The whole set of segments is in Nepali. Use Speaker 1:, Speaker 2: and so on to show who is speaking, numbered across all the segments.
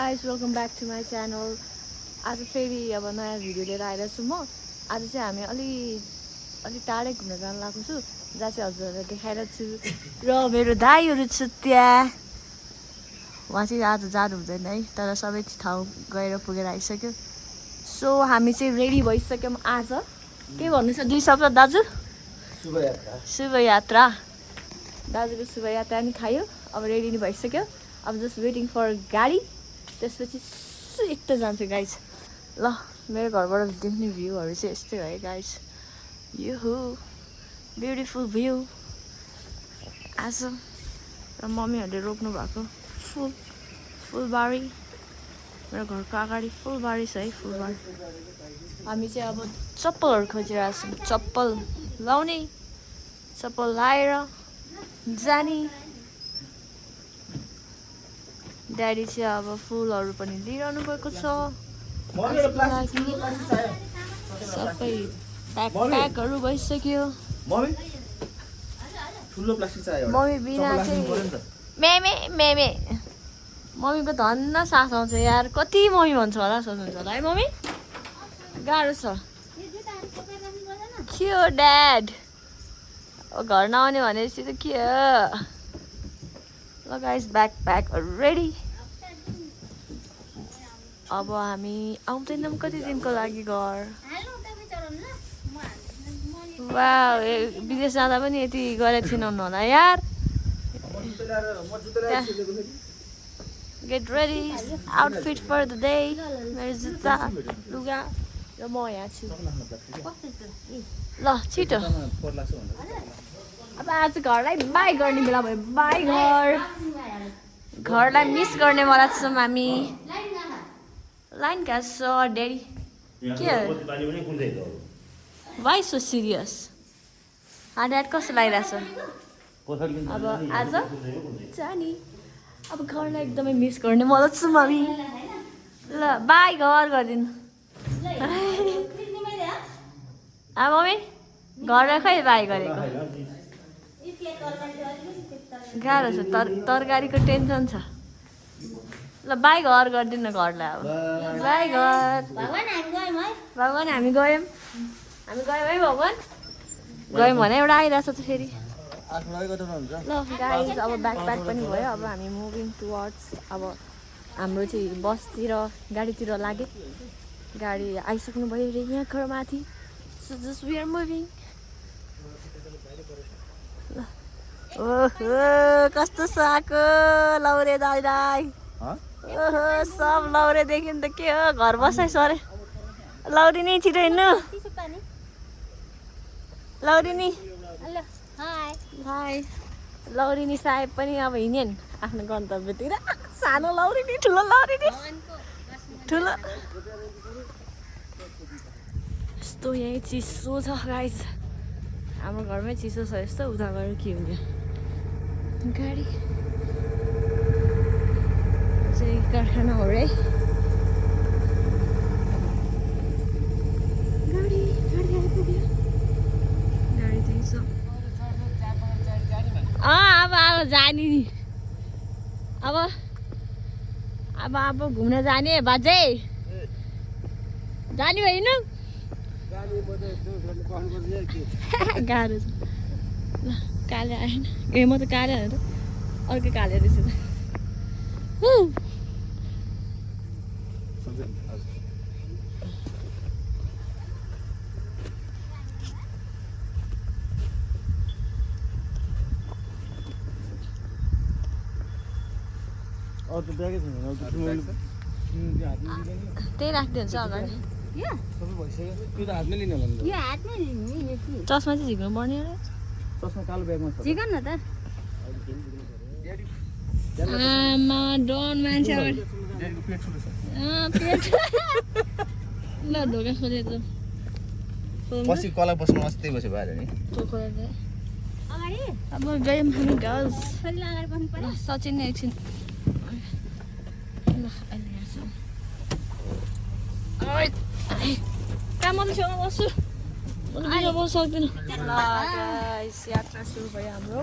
Speaker 1: guys, welcome back to my channel. आज फेरि अब नयाँ भिडियो लिएर आइरहेछु म। आज चाहिँ हामी अलि टाढै घुम्न जान लागेको छु, जहाँ चाहिँ हजुरहरूलाई देखाइरहेको छु। र मेरो दाइहरू छ त्यहाँ। उहाँ चाहिँ आज जानु हुँदैन है, तर सबै ठाउँ गएर पुगेर आइसक्यो। सो हामी चाहिँ रेडी भइसक्यौँ आज। के भन्नु छ दुई शब्द दाजु? शुभ यात्रा। दाजुको शुभ यात्रा नि खायो, अब रेडी नि भइसक्यो। अब जस्ट वेटिङ फर गाडी, त्यसपछि सिधै जान्छु गाइज। ल मेरो घरबाट देख्ने भ्यूहरू चाहिँ यस्तै हो है गाइज। यो हो ब्युटिफुल भ्यू आज। र मम्मीहरूले रोप्नु भएको फुलबारी, मेरो घरको अगाडि फुलबारी छ है, फुलबारी। हामी चाहिँ अब चप्पलहरू खोजिरहेको छौँ, चप्पल लाउने, चप्पल लाएर जाने। ड्याडी चाहिँ अब फुलहरू पनि लिइरहनु भएको छ। सबै प्याकहरू भइसक्यो। मम्मी बिना चाहिँ मेमे मम्मीको धन्न सास आउँछ यार। कति मम्मी भन्छ होला सोच्नुहुन्छ होला है मम्मी? गाह्रो छ के हो ड्याड? अब घर नआउने भनेपछि त के हो? ल गाइस, ब्याकप्याकहरू रेडी। अब हामी आउँदैनौँ कति दिनको लागि घर। वाह, विदेश जाँदा पनि यति गरेको थिएनौँ होला यार। Get ready, outfit for the day. मेरो जुत्ता लुगा र म यहाँ छु। ल छिटो, अब आज घरलाई बाई गर्ने बेला भयो। बाई घरलाई मिस गर्ने वाला छौँ हामी। लाइन क्यास ड्याडी के वाइ सो सिरियस? ड्याड कस्तो लागिरहेछ? अब आज जाने, अब घरलाई एकदमै मिस गर्ने मलाई छौँ हामी। ल बाई घर गरिदिनु। मम्मी घरलाई खै बाई गरेको? गाह्रो छ, तरकारीको टेन्सन छ। ल बाई घर गरिदिनु घरलाई। अब बाई घर। भगवान् हामी गयौँ है भगवान्। गयौँ भने एउटा आइरहेछ त फेरि। ल गाइज, अब ब्याकप्याक पनि भयो। अब हामी मुभिङ टुवर्ड्स, अब हाम्रो चाहिँ बसतिर गाडीतिर लाग्यो। गाडी आइसक्नु भयो अरे यहाँ घर माथि। So just we are moving. ओहो कस्तो साको लौरे दाइ। ओहो सब लौरे देखि त के हो, घर बसाइ सरे। लौरी नि छिटो हिँड्नु। लौरी नि हाई। लौरी नि साहेब पनि अब हिँड्यो नि आफ्नो गन्तव्यतिर। सानो लौरी नि ठुलो लौरी नि ठुलो। यस्तो यहीँ चिसो छ गाइस। हाम्रो घरमै चिसो छ यस्तो। उता गएर के हुन्छ? गाडी चाहिँ कारखाना हो रे। गाडी आइपुग्यो। गाडी त्यही छ। अब जाने नि। अब घुम्न जाने बाजे। जाने होइन? गाह्रो छ। ल काले आएन। ए म त काले होइन त, अर्कै काले रहेछ त। त्यही राखिदिन्छ अगाडि। चस्मा चाहिँ झिक्नु पर्ने हो। चस्मा कालो ब्यागमा छ। झिक न त। आमा डन मान्छे। पेट ल ढोका खोले त।
Speaker 2: पछि कला बस्नु अस्ति बस्यो भयो नि।
Speaker 1: अब गयौँ हामी गर्ल्स। सचिन नै एकछिन। ल अहिले यहाँ छ। कहाँ म त छेउमा बस्छु, बस्नु सक्दिनँ। ल गाइस, यात्रा सुरु भयो हाम्रो।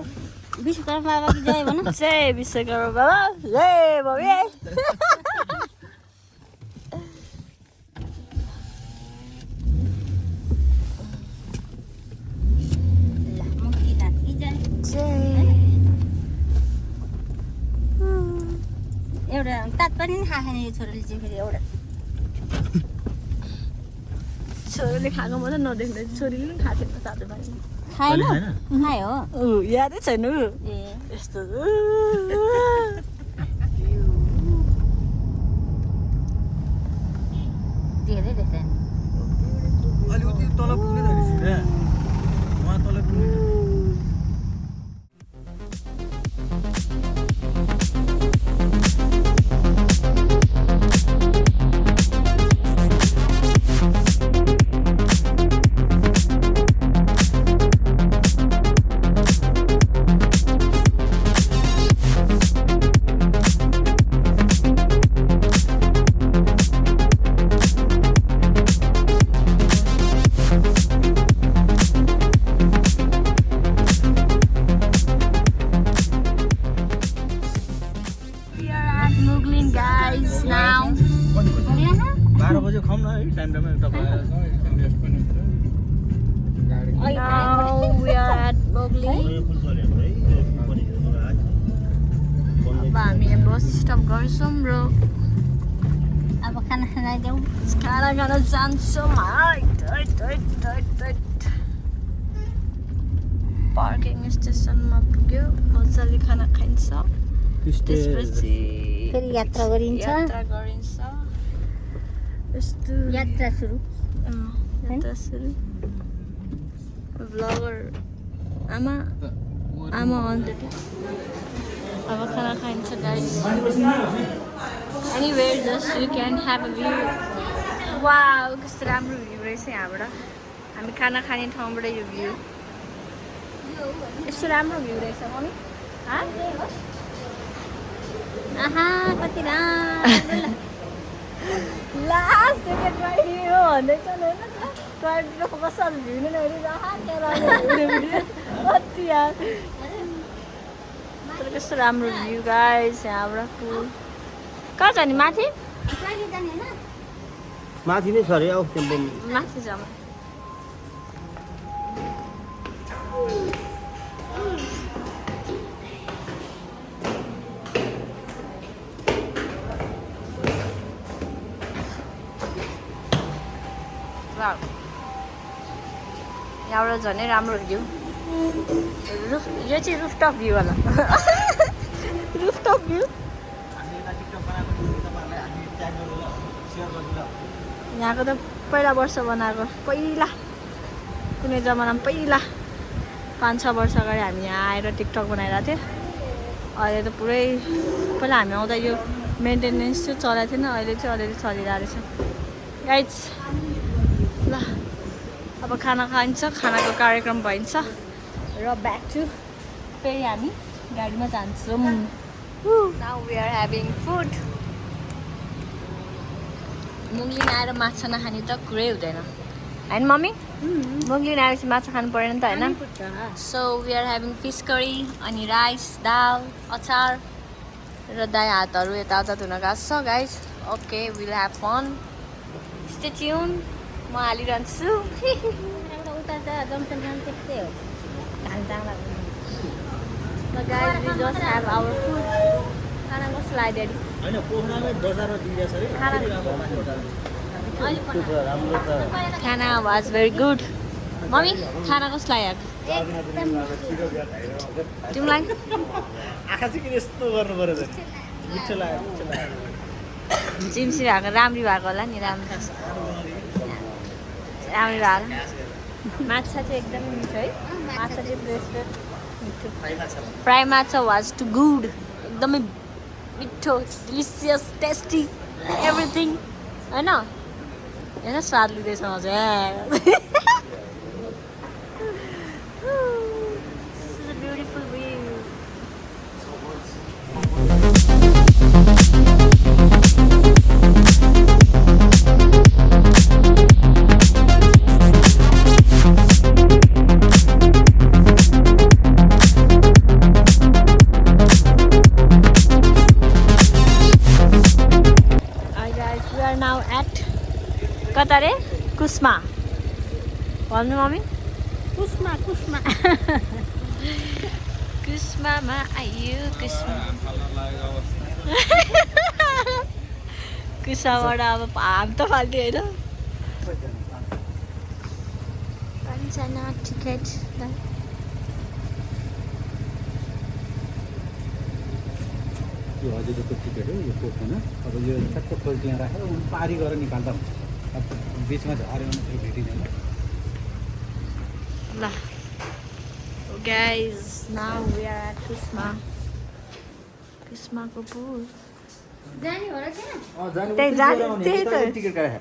Speaker 1: विश्वकर्मा बाबा जय भन। जय विश्वकर्मा बाबा, जय भव्य।
Speaker 3: पनि खाएन यो छोरीले चाहिँ फेरि एउटा
Speaker 1: छोरीले खाएको मात्रै नदेख्दै छोरीले पनि खाएको थिएन साथीभाइ
Speaker 3: खाएन खायो
Speaker 1: यादै छैन
Speaker 3: ए
Speaker 1: यस्तो
Speaker 3: धेरै रहेछ नि
Speaker 2: अलिकति तल पुग्ने त सिधा वहाँ तल पुग्ने बजे खाऊँ न है टाइम टाइममा एउटा
Speaker 1: Now we are at Mowgli. अब हामी बस स्टप गर्छौँ र
Speaker 3: अब खाना खाना जाउँ
Speaker 1: खाना खान जान्छौँ पार्किङ स्टेसनमा पुग्यो मजाले खाना खाइन्छ त्यसपछि
Speaker 3: फेरि यात्रा गरिन्छ
Speaker 1: यस्तो
Speaker 3: यात्रा सुरु
Speaker 1: यात्रा सुरु भ्लगर आमा अन द अब खाना खाइन्छ guys anywhere just you can have a view wow कस्तो राम्रो भ्यू रहेछ यहाँबाट हामी खाना खाने ठाउँबाट यो भ्यू यस्तो राम्रो भ्यू रहेछ मम्मी
Speaker 3: आहा कति राम्रो
Speaker 1: लास्ट त्यो ट्राइडियो भन्दैछ नि होइन ट्राइडियो कस्तो भ्यू नै कति यार तर कस्तो राम्रो भ्यू गाइस यहाँबाट पुल कहाँ जाने माथि
Speaker 2: माथि नै छ अरे आऊ टेम्पो
Speaker 1: माथि जाऊँ यहाँबाट झनै राम्रो भ्यू यो चाहिँ रुफटप भ्यू होला रुफटप भ्यू यहाँको त पहिला वर्ष बनाएको पहिला कुनै जमानामा पहिला 5-6 वर्ष अगाडि हामी यहाँ आएर टिकटक बनाइरहेको थियो अहिले त पुरै पहिला हामी आउँदा यो मेन्टेनेन्स चाहिँ चलाएको थिएन अहिले चाहिँ अलिअलि चलिरहेको रहेछ गाइज ल अब खाना खाइन्छ खानाको कार्यक्रम भइन्छ र ब्याक टु फेरि हामी गाडीमा जान्छौँ now we are having food Mugling आएर माछा नखाने त कुरै हुँदैन होइन मम्मी मुङ्गलिन आएपछि माछा खानु परेन नि त होइन so we are having fish curry अनि राइस दाल अचार र दाइ हातहरू यताउता धुन गएको छ guys okay will have fun stay tuned म हालिरहन्छु
Speaker 3: उता त जम्सन जानु त्यस्तै हो घाम जाँदा
Speaker 1: guys, we just have our food. खाना कस्तो लाग्यो ड्याडी
Speaker 2: हैन पोखरामै बजारमा दिइरहेछ रे
Speaker 1: खाना वाज भेरी गुड मम्मी खाना कस्तो लाग्यो तिमीलाई
Speaker 2: आँखा चाहिँ किन यस्तो गर्नु पर्यो त मिठो लाग्यो
Speaker 1: जिम्सी भएको राम्री भएको होला नि राम्री भएको माछा चाहिँ एकदमै मिठो है माछा चाहिँ फ्रेस मिठो फ्राई माछा वाज टु गुड एकदमै मिठो डिलिसियस टेस्टी एभ्रिथिङ होइन हेर स्वाद लिँदैछ मजा ब्युटिफुल भ्यू कता रे कुस्मा भन्नु मम्मी
Speaker 3: कुस्मा कुस्मा
Speaker 1: कुस्मामा आइयो कुस्मा कुसाबाट अब हाम त फाल्थ्यो होइन कञ्चना टिकट
Speaker 2: यो हजुरको टिकट हो यो पोखन अब यो ठ्याक्क खोल त्यहाँ राखेर पारी गरेर निकाल्दा हुन्छ अब बिचमा झऱ्यो भने फेरि भेटिँदैन
Speaker 1: ल guys now we are at Kusmaको पुल
Speaker 3: जाने हो र त्यहाँ
Speaker 1: त्यही त्यही त
Speaker 2: टिकट काटे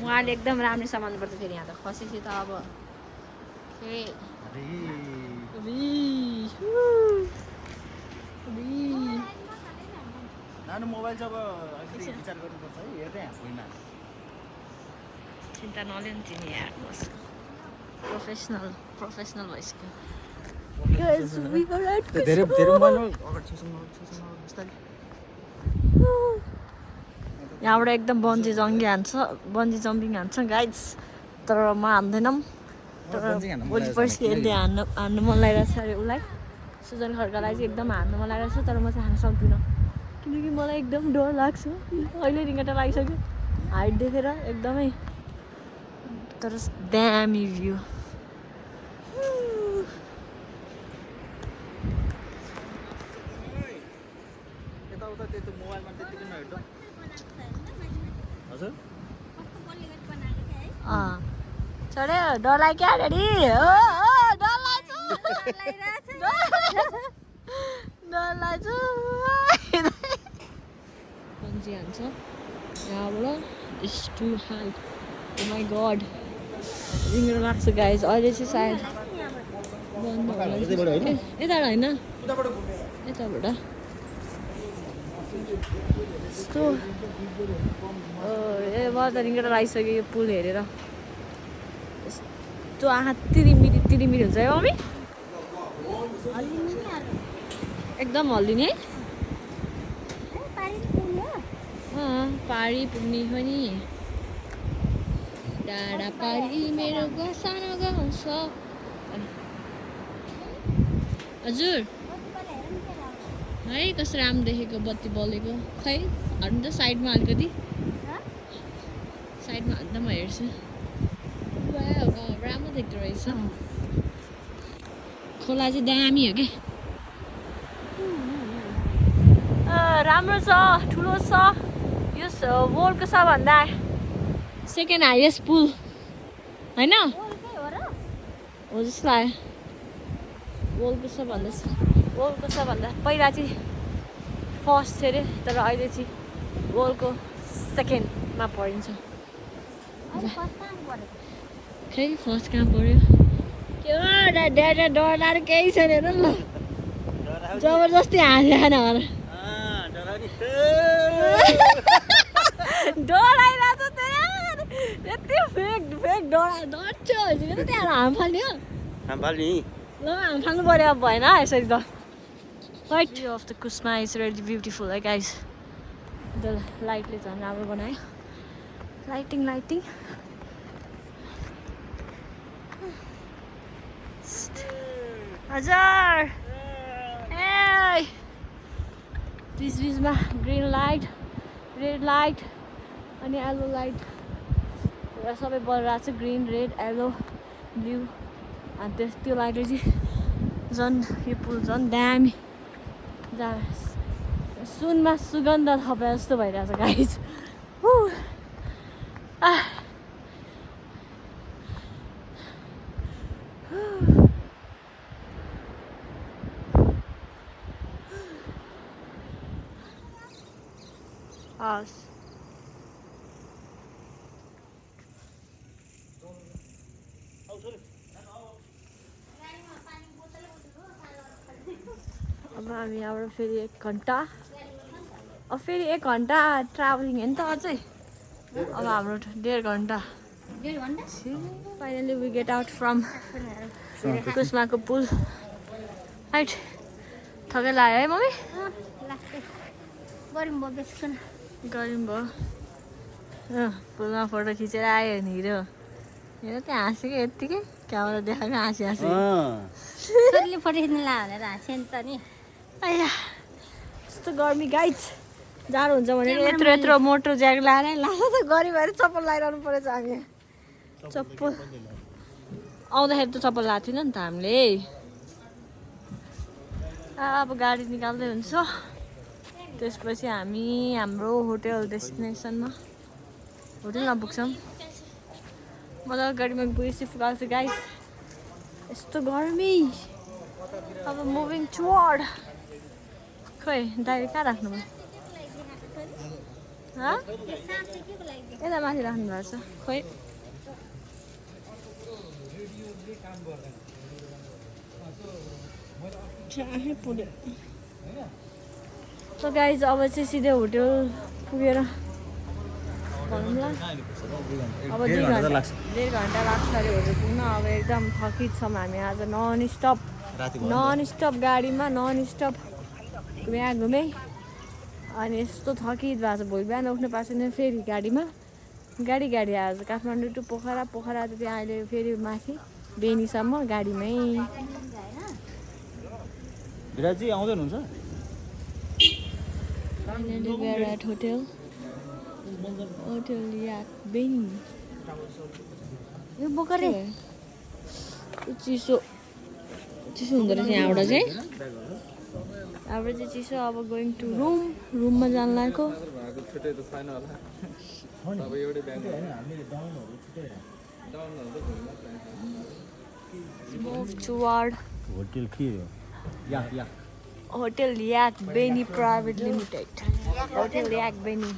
Speaker 1: उहाँले एकदम राम्रो सामान पर्छ फेरि यहाँ त खसेपछि त अब
Speaker 2: नानु मोबाइल चाहिँ अब अलिकति विचार गर्नुपर्छ है हेर्दै होइन
Speaker 1: चिन्ता नलिनु तिमी हेर्नुहोस् प्रोफेसनल भइसक्यो
Speaker 2: धेरै मोबाइल अगाडि बिस्तारै
Speaker 1: यहाँबाट एकदम बन्जी जम्पिङ हान्छ गाइड्स तर म हान्दैनौँ तर भोलि पर्सि यसले हान्नु मन लागिरहेको छ अरे उसलाई सुजन खड्कालाई चाहिँ एकदम हान्नु मन लागिरहेको छ तर म चाहिँ हान्न सक्दिनँ किनकि मलाई एकदम डर लाग्छ अहिले रिङ्गटा लागिसक्यो हाइट देखेर एकदमै तर दामी भ्यू
Speaker 2: यताउता त्यो मोबाइलमा त्यतिकै नहेर्दा हजुर
Speaker 1: चढ्यो डर लाग्यो क्या ड्याडी डर लाग्छ पन्जी हान्छ यहाँबाट it's too high oh my God रिङ्गेर लाग्छ गाइज अहिले चाहिँ सायद बन्द होला यताबाट होइन यताबाट यस्तो ए मलाई त रिङ्गेर लागिसक्यो यो पुल हेरेर यस्तो आँखा तिरिमिरी हुन्छ है मम्मी एकदम हल्लिने पारी पुग्ने हो नि डाँडा पारी मेरो सानो गाउँ छ हजुर है कस्तो राम्रो देखेको बत्ती बलेको खै हाल्नु त साइडमा अलिकति साइडमा हाल्दा म हेर्छु राम्रो देख्दो रहेछ खोला चाहिँ दामी हो कि राम्रो छ ठुलो छ यो वर्ल्डको सबभन्दा सेकेन्ड हाइएस्ट पुल होइन हो जस्तो लाग्यो वर्ल्डको सबभन्दा पहिला चाहिँ फर्स्ट थियो अरे तर अहिले चाहिँ वर्ल्डको सेकेन्डमा परिन्छ खै फर्स्ट कहाँ पऱ्यो के हो डर लाएर केही छैन हेर ल जबरजस्ती हाँसेन डराइरहेको छ यति फेक डर थियो त्यहाँ हाम फाल्यो ल हाम फाल्नु पऱ्यो अब भएन यसरी त right view of the Kusma is really beautiful है गाइज द लाइटले झन् राम्रो बनायो लाइटिङ हजुर बिचमा ग्रिन लाइट रेड लाइट अनि येल्लो लाइट र सबै बलिरहेको छ ग्रिन रेड येल्लो ब्लू अनि त्यो लाइटले चाहिँ झन् यो पुल झन् दामी सुनमा सुगन्ध थपे जस्तो भइरहेछ गाइज अब हामी यहाँबाट फेरि 1 घन्टा अब फेरि 1 घन्टा ट्राभलिङ हो नि त अझै अब हाम्रो 1.5 घन्टा finally we get out from कुस्माको पुल राइट थकै लाग्यो है मम्मी गऱ्यौँ भयो पुलमा फोटो खिचेर आयो नि हिरो हेर त्यहाँ हाँसेको यत्तिकै क्यामेरा देखाएको हाँसी
Speaker 3: फोटो खिच्नु ला भनेर हाँस्यो नि त नि
Speaker 1: आया यस्तो गर्मी गाइज जाडो हुन्छ भनेर यत्रो यत्रो मोटो ज्याकेट लगाएर लाग्छ त गरी भएर चप्पल लगाइरहनु परेछ हामी चप्पल आउँदाखेरि त चप्पल लगाएको थिएन नि त हामीले अब गाडी निकाल्दै हुन्छ त्यसपछि हामी हाम्रो होटल डेस्टिनेसनमा होटलमा पुग्छौँ मजाको गाडीमा पुगेपछि फुकाल्छु गाइस यस्तो गर्मी अब मुभिङ टुवर्ड खै डाइरी कहाँ राख्नु भयो यता माथि राख्नु भएको छ खोइ पुग्यो त गाइज अब चाहिँ सिधै होटल पुगेर भनौँला अब 2 घन्टा लाग्छ अरे होटल पुग्न अब एकदम थकित छौँ हामी आज नन स्टप गाडीमा नन स्टप घुमे अनि यस्तो थकित भएको छ भोलि बिहान उठ्नु पाएको छैन फेरि गाडीमा गाडी आज काठमाडौँ टु पोखरा त त्यहाँ अहिले फेरि माथि बेनीसम्म गाडीमै
Speaker 2: विराजी आउँदै हुनुहुन्छ
Speaker 1: होटल याक बेनी यो बोकरे चिसो हुँदो रहेछ यहाँबाट चाहिँ यहाँबाट चाहिँ चिसो अब गोइङ टु रुममा जानु लागेको मुभ टुवर्ड
Speaker 2: होटल के हो
Speaker 1: होटल याक बेनी प्राइभेट लिमिटेड होटल याक बेनी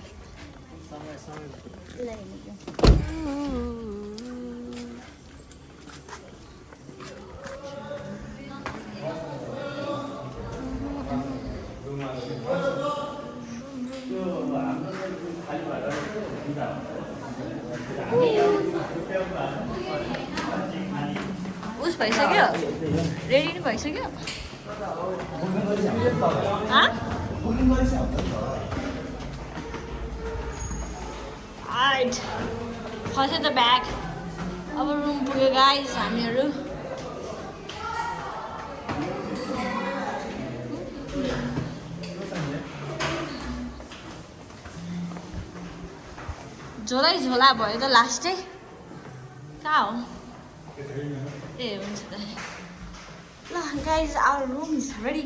Speaker 1: उस भइसक्यो रेडी नै भइसक्यो Alright, फस्यो त ब्याग अब रुम पुग्यो गाइस हामीहरू झोला भयो त लास्टै कहाँ हो ए हुन्छ त ल guys our room is ready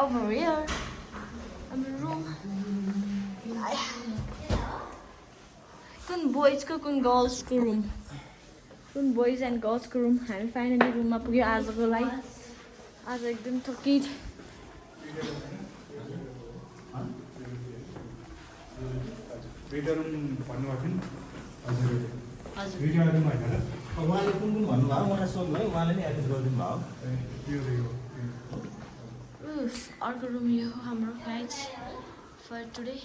Speaker 1: over here हाम्रो रुम कुन बोइजको कुन गर्ल्सको रुम कुन बोइज एन्ड गर्ल्सको रुम हामी फाइनली रुममा पुग्यो आजको लागि आज एकदम थकित
Speaker 2: उहाँले कुन भन्नुभयो मलाई सोध्नुभयो उहाँले नै एड्रेस गरिदिनु भयो
Speaker 1: अर्को रुम यो हो हाम्रो guys for today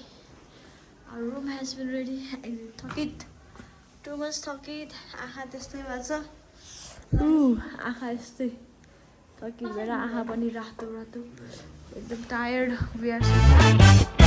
Speaker 1: Our room has been ready. थकित too much थकित आँखा त्यस्तै भएको छ आँखा यस्तै थकित भएर आँखा पनि रातो एकदम tired we are so tired.